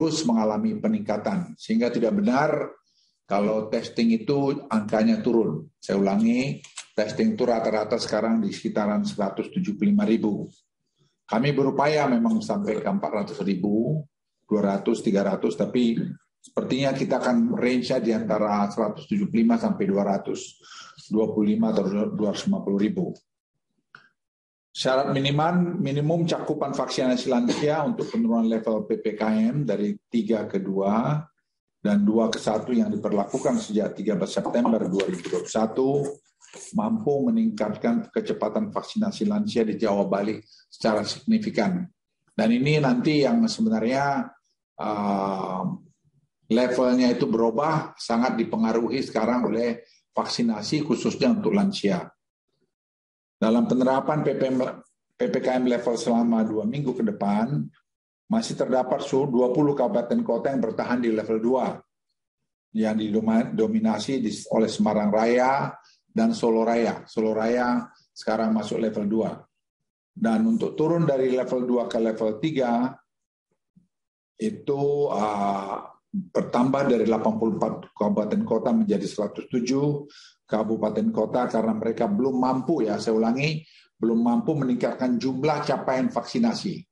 terus mengalami peningkatan. Sehingga tidak benar kalau testing itu angkanya turun. Saya ulangi, testing itu rata-rata sekarang di sekitaran 175.000. Kami berupaya memang sampai ke 400.000, 200, 300, tapi sepertinya kita akan range-nya di antara 175 sampai 225 atau 250.000. Syarat minimum cakupan vaksinasi lansia untuk penurunan level PPKM dari 3 ke 2 dan 2 ke 1 yang diberlakukan sejak 13 September 2021 mampu meningkatkan kecepatan vaksinasi lansia di Jawa Bali secara signifikan. Dan ini nanti yang sebenarnya levelnya itu berubah, sangat dipengaruhi sekarang oleh vaksinasi khususnya untuk lansia. Dalam penerapan PPKM level selama 2 minggu ke depan, masih terdapat 20 kabupaten kota yang bertahan di level 2, yang didominasi oleh Semarang Raya dan Solo Raya. Solo Raya sekarang masuk level 2. Dan untuk turun dari level 2 ke level 3, itu bertambah dari 84 kabupaten kota menjadi 107 kabupaten kota karena mereka belum mampu, ya saya ulangi, belum mampu meningkatkan jumlah capaian vaksinasi.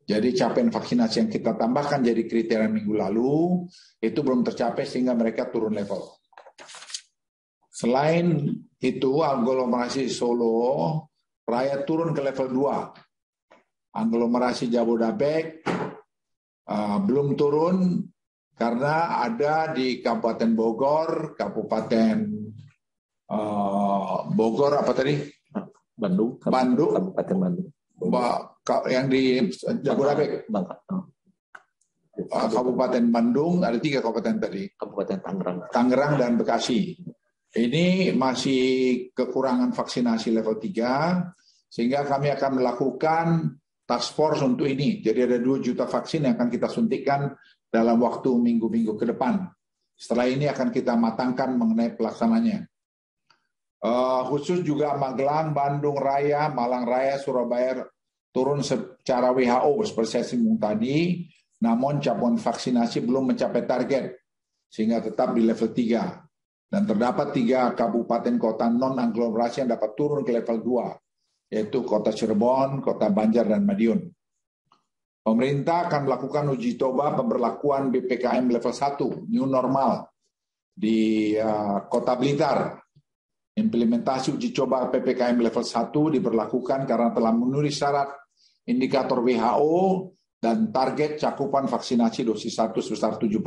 Jadi capaian vaksinasi yang kita tambahkan jadi kriteria minggu lalu itu belum tercapai sehingga mereka turun level. Selain itu, aglomerasi Solo Raya turun ke level 2. Aglomerasi Jabodetabek belum turun karena ada di Kabupaten Bogor, Bogor apa tadi? Bandung. Kabupaten Bandung. Yang di Jabodetabek. Kabupaten Bandung, ada 3 kabupaten tadi. Kabupaten Tangerang dan Bekasi. Ini masih kekurangan vaksinasi level 3, sehingga kami akan melakukan task force untuk ini. Jadi ada 2 juta vaksin yang akan kita suntikkan dalam waktu minggu-minggu ke depan. Setelah ini akan kita matangkan mengenai pelaksananya. Khusus juga Magelang, Bandung Raya, Malang Raya, Surabaya turun secara WHO seperti saya singgung tadi, namun capaian vaksinasi belum mencapai target, sehingga tetap di level 3. Dan terdapat 3 kabupaten kota non-aglomerasi yang dapat turun ke level 2, yaitu Kota Cirebon, Kota Banjar, dan Madiun. Pemerintah akan melakukan uji coba pemberlakuan PPKM level 1, new normal, di Kota Blitar. Implementasi uji coba PPKM level 1 diberlakukan karena telah memenuhi syarat indikator WHO dan target cakupan vaksinasi dosis 1 sebesar 70%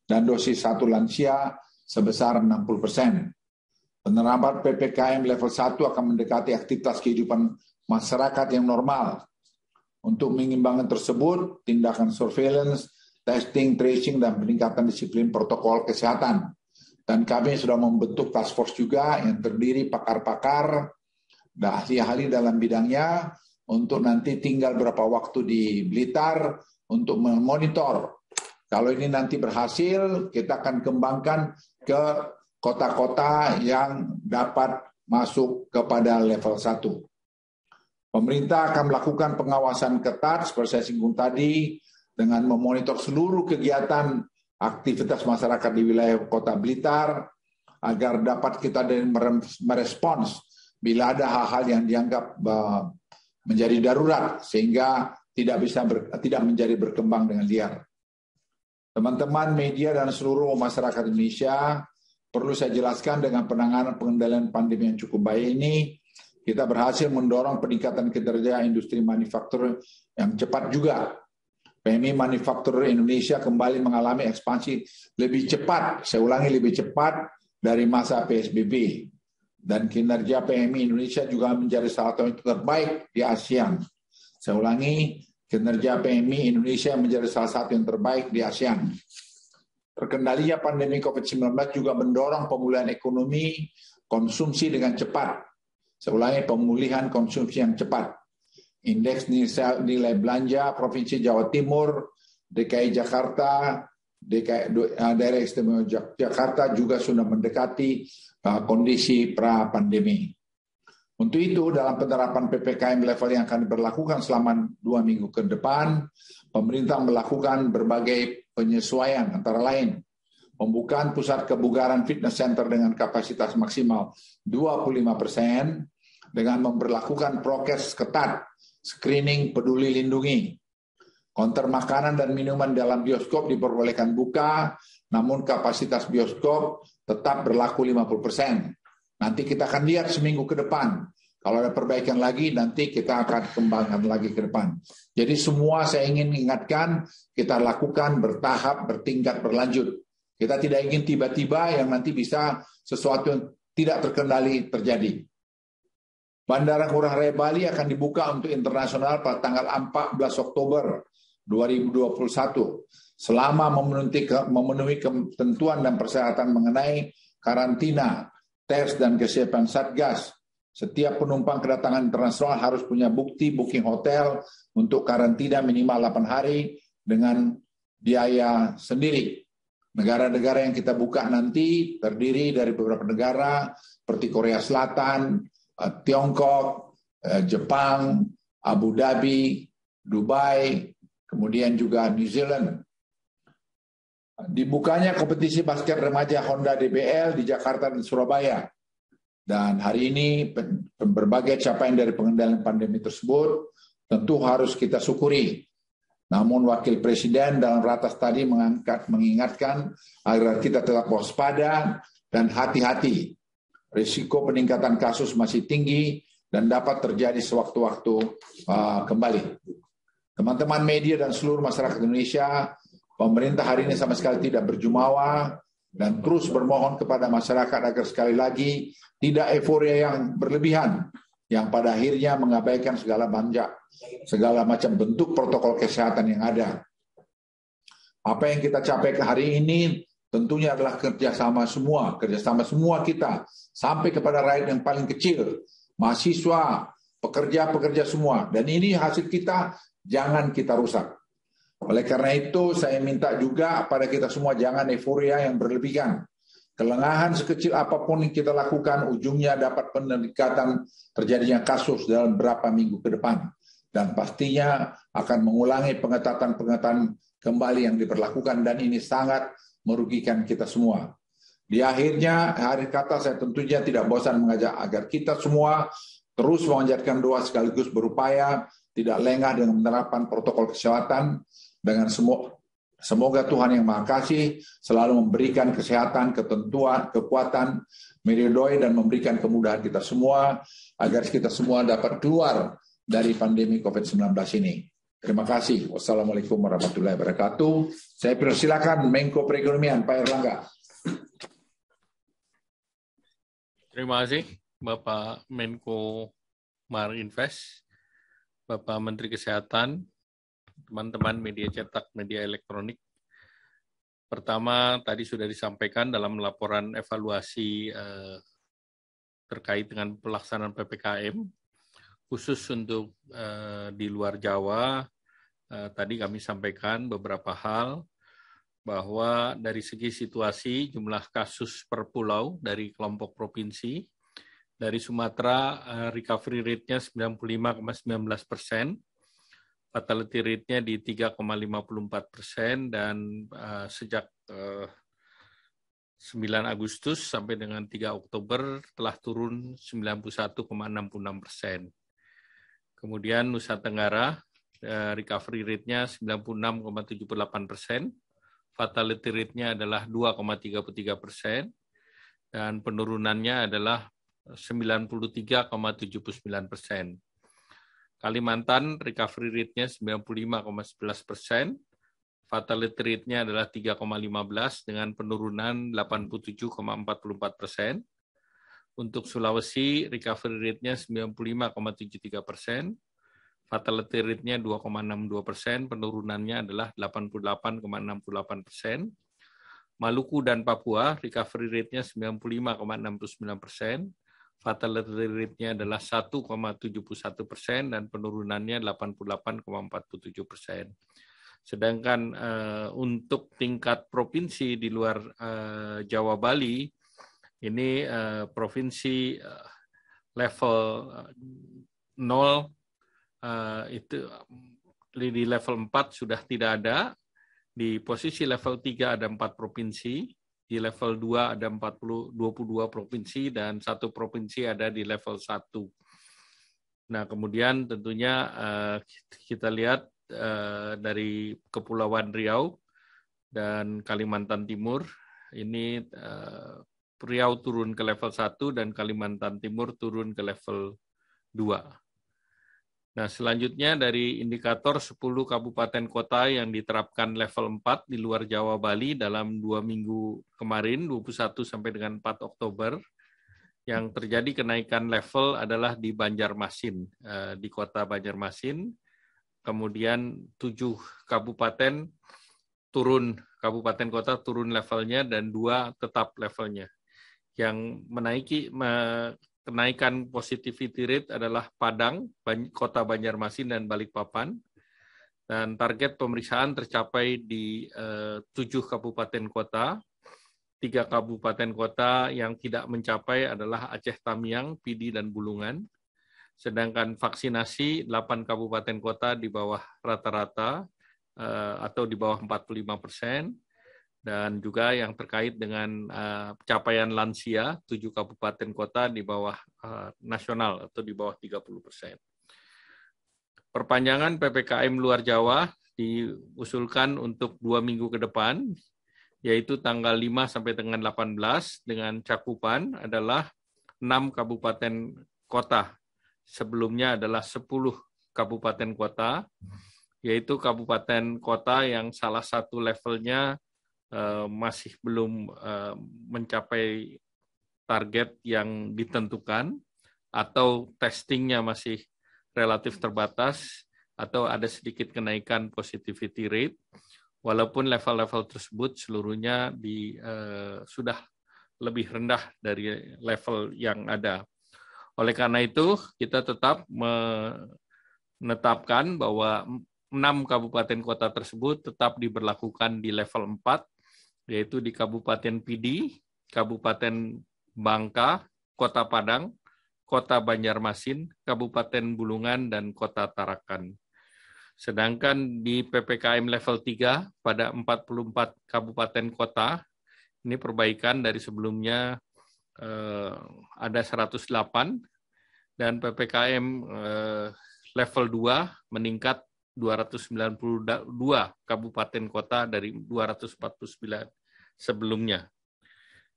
dan dosis 1 lansia sebesar 60%. Penerapan PPKM level 1 akan mendekati aktivitas kehidupan masyarakat yang normal. Untuk mengimbangi tersebut, tindakan surveillance, testing, tracing, dan peningkatan disiplin protokol kesehatan. Dan kami sudah membentuk task force juga yang terdiri pakar-pakar dan ahli-ahli dalam bidangnya untuk nanti tinggal berapa waktu di Blitar untuk memonitor. Kalau ini nanti berhasil, kita akan kembangkan ke kota-kota yang dapat masuk kepada level 1. Pemerintah akan melakukan pengawasan ketat seperti saya singgung tadi dengan memonitor seluruh kegiatan aktivitas masyarakat di wilayah Kota Blitar agar dapat kita merespons bila ada hal-hal yang dianggap menjadi darurat sehingga tidak menjadi berkembang dengan liar. Teman-teman media dan seluruh masyarakat Indonesia, perlu saya jelaskan dengan penanganan pengendalian pandemi yang cukup baik ini, kita berhasil mendorong peningkatan kinerja industri manufaktur yang cepat juga. PMI Manufaktur Indonesia kembali mengalami ekspansi lebih cepat, saya ulangi lebih cepat dari masa PSBB. Dan kinerja PMI Indonesia juga menjadi salah satu yang terbaik di ASEAN. Saya ulangi, kinerja PMI Indonesia menjadi salah satu yang terbaik di ASEAN. Terkendalinya pandemi COVID-19 juga mendorong pemulihan ekonomi konsumsi dengan cepat. Saya ulangi, pemulihan konsumsi yang cepat. Indeks nilai belanja Provinsi Jawa Timur, DKI Jakarta, Daerah Istimewa Jakarta juga sudah mendekati kondisi pra-pandemi. Untuk itu, dalam penerapan PPKM level yang akan diberlakukan selama 2 minggu ke depan, pemerintah melakukan berbagai penyesuaian, antara lain pembukaan pusat kebugaran fitness center dengan kapasitas maksimal 25% dengan memberlakukan prokes ketat, screening peduli lindungi. Konter makanan dan minuman dalam bioskop diperbolehkan buka, namun kapasitas bioskop tetap berlaku 50%. Nanti kita akan lihat seminggu ke depan. Kalau ada perbaikan lagi, nanti kita akan kembangkan lagi ke depan. Jadi semua saya ingin ingatkan, kita lakukan bertahap, bertingkat, berlanjut. Kita tidak ingin tiba-tiba yang nanti bisa sesuatu yang tidak terkendali terjadi. Bandara Ngurah Rai Bali akan dibuka untuk internasional pada tanggal 14 Oktober 2021. Selama memenuhi ketentuan dan persyaratan mengenai karantina, tes dan kesiapan Satgas. Setiap penumpang kedatangan internasional harus punya bukti booking hotel untuk karantina minimal 8 hari dengan biaya sendiri. Negara-negara yang kita buka nanti terdiri dari beberapa negara seperti Korea Selatan, Tiongkok, Jepang, Abu Dhabi, Dubai, kemudian juga New Zealand. Dibukanya kompetisi basket remaja Honda DBL di Jakarta dan Surabaya. Dan hari ini berbagai capaian dari pengendalian pandemi tersebut tentu harus kita syukuri. Namun Wakil Presiden dalam ratas tadi mengingatkan agar kita tetap waspada dan hati-hati. Risiko peningkatan kasus masih tinggi dan dapat terjadi sewaktu-waktu kembali. Teman-teman media dan seluruh masyarakat Indonesia, pemerintah hari ini sama sekali tidak berjumawa dan terus bermohon kepada masyarakat agar sekali lagi tidak euforia yang berlebihan yang pada akhirnya mengabaikan segala macam bentuk protokol kesehatan yang ada. Apa yang kita capai ke hari ini tentunya adalah kerjasama semua kita sampai kepada rakyat yang paling kecil, mahasiswa, pekerja semua. Dan ini hasil kita, jangan kita rusak. Oleh karena itu saya minta juga pada kita semua jangan euforia yang berlebihan. Kelengahan sekecil apapun yang kita lakukan ujungnya dapat peningkatan terjadinya kasus dalam beberapa minggu ke depan. Dan pastinya akan mengulangi pengetatan kembali yang diberlakukan dan ini sangat merugikan kita semua. Di akhirnya hari kata saya tentunya tidak bosan mengajak agar kita semua terus memanjatkan doa sekaligus berupaya tidak lengah dengan menerapkan protokol kesehatan dengan semoga Tuhan yang Maha Kasih selalu memberikan kesehatan, ketentuan, kekuatan, meridoi dan memberikan kemudahan kita semua agar kita semua dapat keluar dari pandemi COVID-19 ini. Terima kasih. Wassalamualaikum warahmatullahi wabarakatuh. Saya persilakan Menko Perekonomian Pak Erlangga. Terima kasih Bapak Menko Marinvest, Bapak Menteri Kesehatan, teman-teman media cetak, media elektronik. Pertama, tadi sudah disampaikan dalam laporan evaluasi terkait dengan pelaksanaan PPKM, khusus untuk di luar Jawa, tadi kami sampaikan beberapa hal, bahwa dari segi situasi jumlah kasus per pulau dari kelompok provinsi, dari Sumatera recovery rate-nya 95,19%, fatality rate-nya di 3,54% dan sejak 9 Agustus sampai dengan 3 Oktober telah turun 91,66%. Kemudian Nusa Tenggara recovery rate-nya 96,78%, fatality rate-nya adalah 2,33% dan penurunannya adalah 93,79%. Kalimantan recovery rate-nya 95,11%, fatality rate-nya adalah 3,15 dengan penurunan 87,44%. Untuk Sulawesi recovery rate-nya 95,73%, fatality rate-nya 2,62%, penurunannya adalah 88,68%. Maluku dan Papua recovery rate-nya 95,69%, fatality rate-nya adalah 1,71% dan penurunannya 88,47%. Sedangkan untuk tingkat provinsi di luar Jawa Bali, ini provinsi level 0 itu di level 4 sudah tidak ada. Di posisi level 3 ada 4 provinsi, di level 2 ada 22 provinsi, dan 1 provinsi ada di level 1. Nah, kemudian tentunya kita lihat dari Kepulauan Riau dan Kalimantan Timur, ini Riau turun ke level 1 dan Kalimantan Timur turun ke level 2. Nah, selanjutnya dari indikator 10 kabupaten kota yang diterapkan level 4 di luar Jawa Bali dalam 2 minggu kemarin, 21 sampai dengan 4 Oktober, yang terjadi kenaikan level adalah di Banjarmasin, di kota Banjarmasin. Kemudian 7 kabupaten kabupaten kota turun levelnya dan 2 tetap levelnya. Yang kenaikan positivity rate adalah Padang, Kota Banjarmasin, dan Balikpapan. Dan target pemeriksaan tercapai di 7 kabupaten kota. 3 kabupaten kota yang tidak mencapai adalah Aceh Tamiang, Pidi, dan Bulungan. Sedangkan vaksinasi 8 kabupaten kota di bawah rata-rata atau di bawah 45%. Dan juga yang terkait dengan capaian lansia, 7 kabupaten kota di bawah nasional atau di bawah 30%. Perpanjangan PPKM luar Jawa diusulkan untuk 2 minggu ke depan, yaitu tanggal 5 sampai dengan 18, dengan cakupan adalah 6 kabupaten kota. Sebelumnya adalah 10 kabupaten kota, yaitu kabupaten kota yang salah satu levelnya masih belum mencapai target yang ditentukan, atau testingnya masih relatif terbatas, atau ada sedikit kenaikan positivity rate, walaupun level-level tersebut seluruhnya sudah lebih rendah dari level yang ada. Oleh karena itu, kita tetap menetapkan bahwa 6 kabupaten kota tersebut tetap diberlakukan di level 4, yaitu di Kabupaten Pidi, Kabupaten Bangka, Kota Padang, Kota Banjarmasin, Kabupaten Bulungan, dan Kota Tarakan. Sedangkan di PPKM level 3 pada 44 kabupaten kota, ini perbaikan dari sebelumnya ada 108, dan PPKM level 2 meningkat 292 kabupaten kota dari 249 sebelumnya.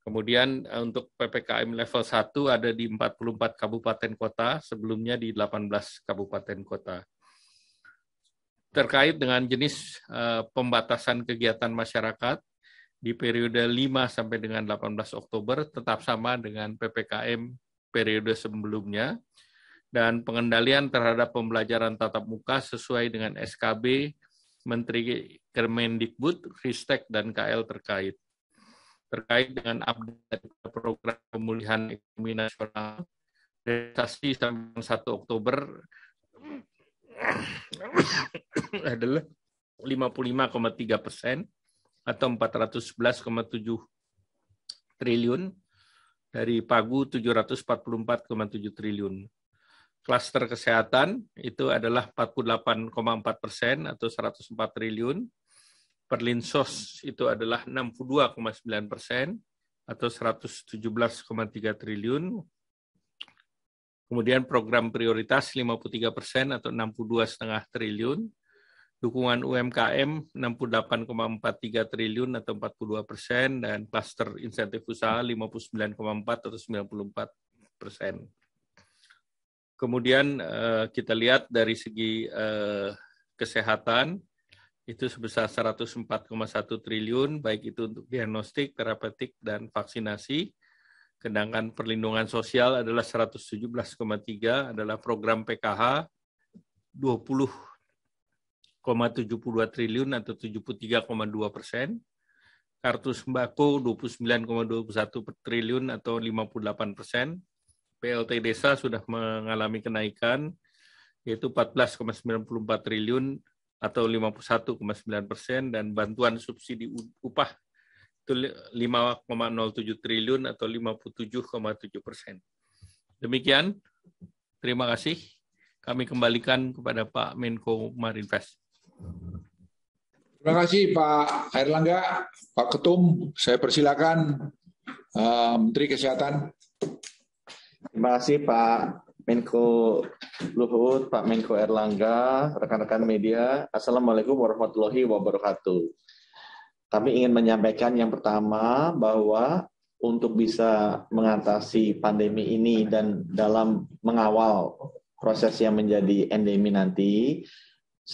Kemudian untuk PPKM level 1 ada di 44 kabupaten kota, sebelumnya di 18 kabupaten kota. Terkait dengan jenis pembatasan kegiatan masyarakat, di periode 5 sampai dengan 18 Oktober tetap sama dengan PPKM periode sebelumnya, dan pengendalian terhadap pembelajaran tatap muka sesuai dengan SKB Menteri Kemendikbud, Ristek, dan KL terkait. Terkait dengan update program pemulihan ekonomi nasional, realisasi sampai 1 Oktober adalah 55,3% atau 411,7 triliun dari pagu 744,7 triliun. Klaster kesehatan itu adalah 48,4% atau 104 triliun. Perlinsos itu adalah 62,9% atau 117,3 triliun. Kemudian program prioritas 53% atau 62,5 triliun. Dukungan UMKM 68,43 triliun atau 42%, dan klaster insentif usaha 59,4 atau 94%. Kemudian kita lihat dari segi kesehatan, itu sebesar 104,1 triliun, baik itu untuk diagnostik, terapeutik, dan vaksinasi. Sedangkan perlindungan sosial adalah 117,3, adalah program PKH 20,72 triliun atau 73,2%. Kartu sembako 29,21 triliun atau 58%. PLT desa sudah mengalami kenaikan, yaitu 14,94 triliun atau 51,9%, dan bantuan subsidi upah itu 5,07 triliun atau 57,7%. Demikian, terima kasih. Kami kembalikan kepada Pak Menko Marinvest. Terima kasih Pak Airlangga, Pak Ketum. Saya persilakan Menteri Kesehatan. Terima kasih Pak Menko Luhut, Pak Menko Airlangga, rekan-rekan media. Assalamualaikum warahmatullahi wabarakatuh. Kami ingin menyampaikan yang pertama bahwa untuk bisa mengatasi pandemi ini dan dalam mengawal proses yang menjadi endemi nanti,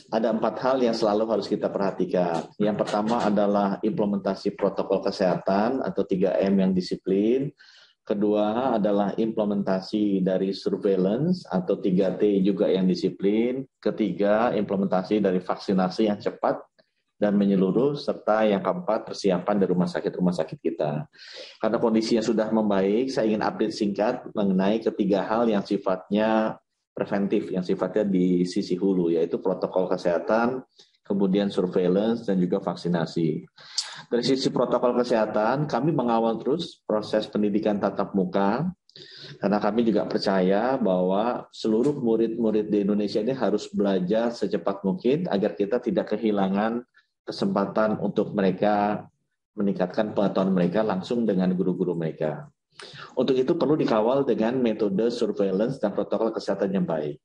ada 4 hal yang selalu harus kita perhatikan. Yang pertama adalah implementasi protokol kesehatan atau 3M yang disiplin. Kedua adalah implementasi dari surveillance atau 3T juga yang disiplin. Ketiga, implementasi dari vaksinasi yang cepat dan menyeluruh, serta yang keempat, persiapan dari rumah sakit kita. Karena kondisinya sudah membaik, saya ingin update singkat mengenai ketiga hal yang sifatnya preventif, yang sifatnya di sisi hulu, yaitu protokol kesehatan, kemudian surveillance, dan juga vaksinasi. Dari sisi protokol kesehatan, kami mengawal terus proses pendidikan tatap muka, karena kami juga percaya bahwa seluruh murid-murid di Indonesia ini harus belajar secepat mungkin agar kita tidak kehilangan kesempatan untuk mereka meningkatkan pengetahuan mereka langsung dengan guru-guru mereka. Untuk itu perlu dikawal dengan metode surveillance dan protokol kesehatan yang baik.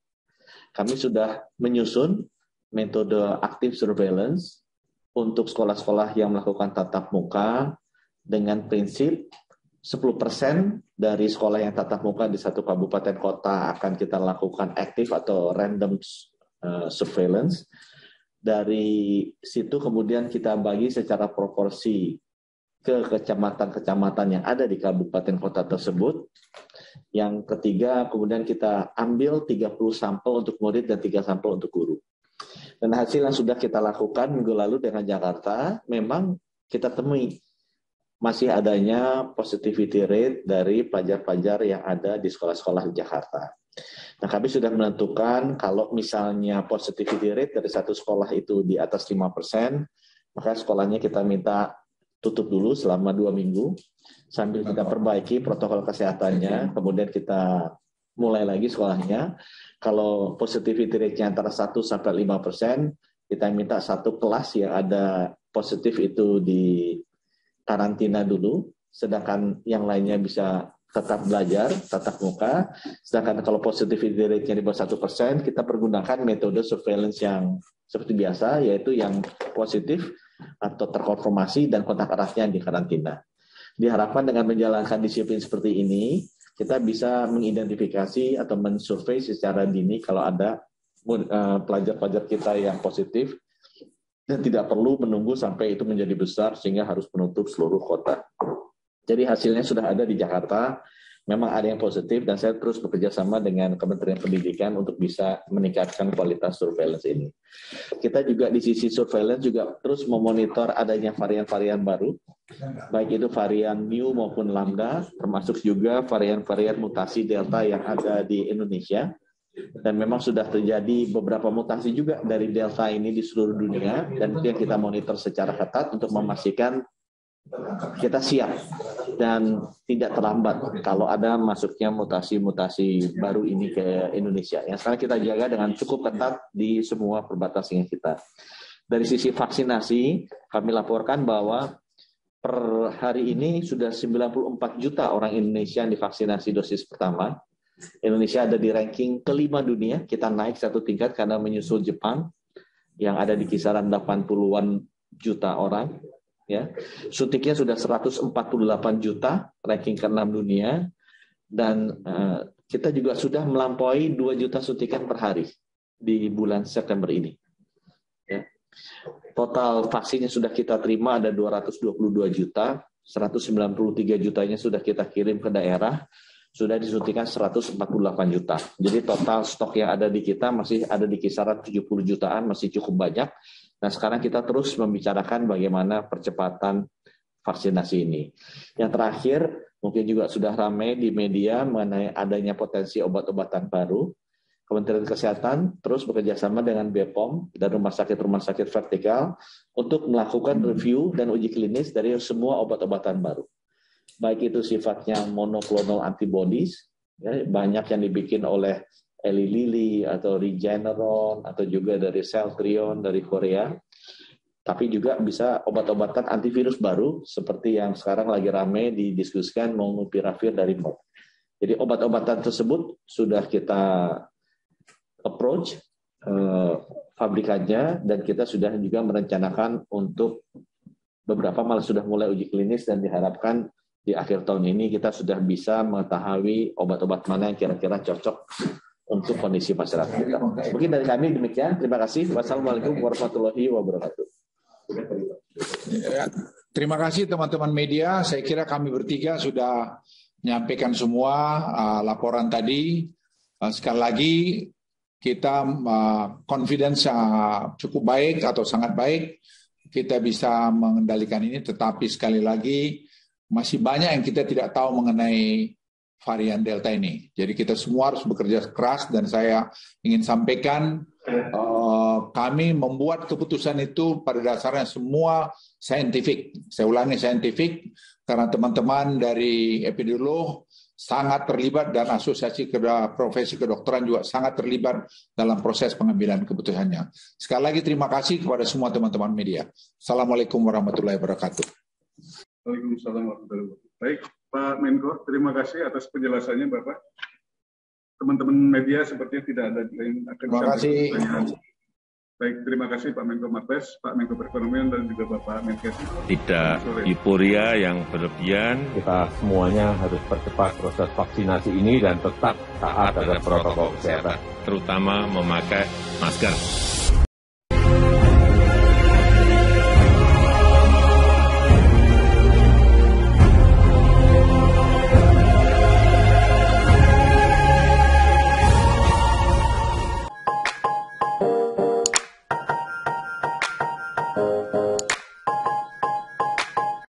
Kami sudah menyusun metode active surveillance untuk sekolah-sekolah yang melakukan tatap muka dengan prinsip 10% dari sekolah yang tatap muka di satu kabupaten kota akan kita lakukan active atau random surveillance. Dari situ kemudian kita bagi secara proporsi ke kecamatan-kecamatan yang ada di kabupaten kota tersebut. Yang ketiga, kemudian kita ambil 30 sampel untuk murid dan 3 sampel untuk guru. Dan hasil yang sudah kita lakukan minggu lalu dengan Jakarta, memang kita temui masih adanya positivity rate dari pelajar-pelajar yang ada di sekolah-sekolah di Jakarta. Nah, kami sudah menentukan kalau misalnya positivity rate dari satu sekolah itu di atas 5%, maka sekolahnya kita minta tutup dulu selama 2 minggu, sambil kita perbaiki protokol kesehatannya, kemudian kita mulai lagi sekolahnya. Kalau positivity rate-nya antara 1-5%, kita minta satu kelas yang ada positif itu di karantina dulu, sedangkan yang lainnya bisa tetap belajar, tatap muka. Sedangkan kalau positivity rate-nya di bawah 1%, kita pergunakan metode surveillance yang seperti biasa, yaitu yang positif atau terkonfirmasi dan kontak eratnya di karantina. Diharapkan dengan menjalankan disiplin seperti ini, kita bisa mengidentifikasi atau mensurvei secara dini kalau ada pelajar-pelajar kita yang positif, dan tidak perlu menunggu sampai itu menjadi besar sehingga harus menutup seluruh kota. Jadi hasilnya sudah ada di Jakarta, memang ada yang positif, dan saya terus bekerja sama dengan Kementerian Pendidikan untuk bisa meningkatkan kualitas surveillance ini. Kita juga di sisi surveillance juga terus memonitor adanya varian-varian baru, baik itu varian Mu maupun Lambda, termasuk juga varian-varian mutasi Delta yang ada di Indonesia. Dan memang sudah terjadi beberapa mutasi juga dari Delta ini di seluruh dunia, dan itu yang kita monitor secara ketat untuk memastikan kita siap dan tidak terlambat kalau ada masuknya mutasi-mutasi baru ini ke Indonesia. Yang sekarang kita jaga dengan cukup ketat di semua perbatasan kita. Dari sisi vaksinasi, kami laporkan bahwa per hari ini sudah 94 juta orang Indonesia yang divaksinasi dosis pertama. Indonesia ada di ranking kelima dunia, kita naik 1 tingkat karena menyusul Jepang yang ada di kisaran 80-an juta orang. Ya, suntiknya sudah 148 juta, ranking ke-6 dunia, dan kita juga sudah melampaui 2 juta suntikan per hari di bulan September ini. Ya. Total vaksinnya sudah kita terima ada 222 juta, 193 jutanya sudah kita kirim ke daerah, sudah disuntikan 148 juta. Jadi total stok yang ada di kita masih ada di kisaran 70 jutaan, masih cukup banyak. Nah, sekarang kita terus membicarakan bagaimana percepatan vaksinasi ini. Yang terakhir, mungkin juga sudah ramai di media mengenai adanya potensi obat-obatan baru. Kementerian Kesehatan terus bekerjasama dengan BPOM dan rumah sakit vertikal untuk melakukan review dan uji klinis dari semua obat-obatan baru. Baik itu sifatnya monoclonal antibodies Ya, banyak yang dibikin oleh Eli Lilly atau Regeneron atau juga dari Celltrion dari Korea. Tapi juga bisa obat-obatan antivirus baru seperti yang sekarang lagi ramai didiskusikan Molnupiravir dari Merck. Jadi obat-obatan tersebut sudah kita approach pabrikannya dan kita sudah juga merencanakan untuk beberapa malah sudah mulai uji klinis dan diharapkan di akhir tahun ini kita sudah bisa mengetahui obat-obat mana yang kira-kira cocok untuk kondisi masyarakat kita. Mungkin dari kami demikian. Terima kasih. Wassalamualaikum warahmatullahi wabarakatuh. Ya, terima kasih teman-teman media. Saya kira kami bertiga sudah menyampaikan semua laporan tadi. Sekali lagi kita confidence cukup baik atau sangat baik kita bisa mengendalikan ini, tetapi sekali lagi masih banyak yang kita tidak tahu mengenai varian Delta ini. Jadi kita semua harus bekerja keras dan saya ingin sampaikan kami membuat keputusan itu pada dasarnya semua saintifik. Saya ulangi saintifik karena teman-teman dari epidemiolog sangat terlibat dan asosiasi profesi kedokteran juga sangat terlibat dalam proses pengambilan keputusannya. Sekali lagi terima kasih kepada semua teman-teman media. Assalamualaikum warahmatullahi wabarakatuh. Waalaikumsalam warahmatullahi wabarakatuh. Baik, Pak Menko, terima kasih atas penjelasannya, Bapak. Teman-teman media sepertinya tidak ada yang akan terima kasih. Baik, terima kasih Pak Menko Marves, Pak Menko Perekonomian, dan juga Bapak Menkes. Tidak euforia yang berlebihan. Kita semuanya harus percepat proses vaksinasi ini dan tetap taat terhadap protokol kesehatan. Terutama memakai masker.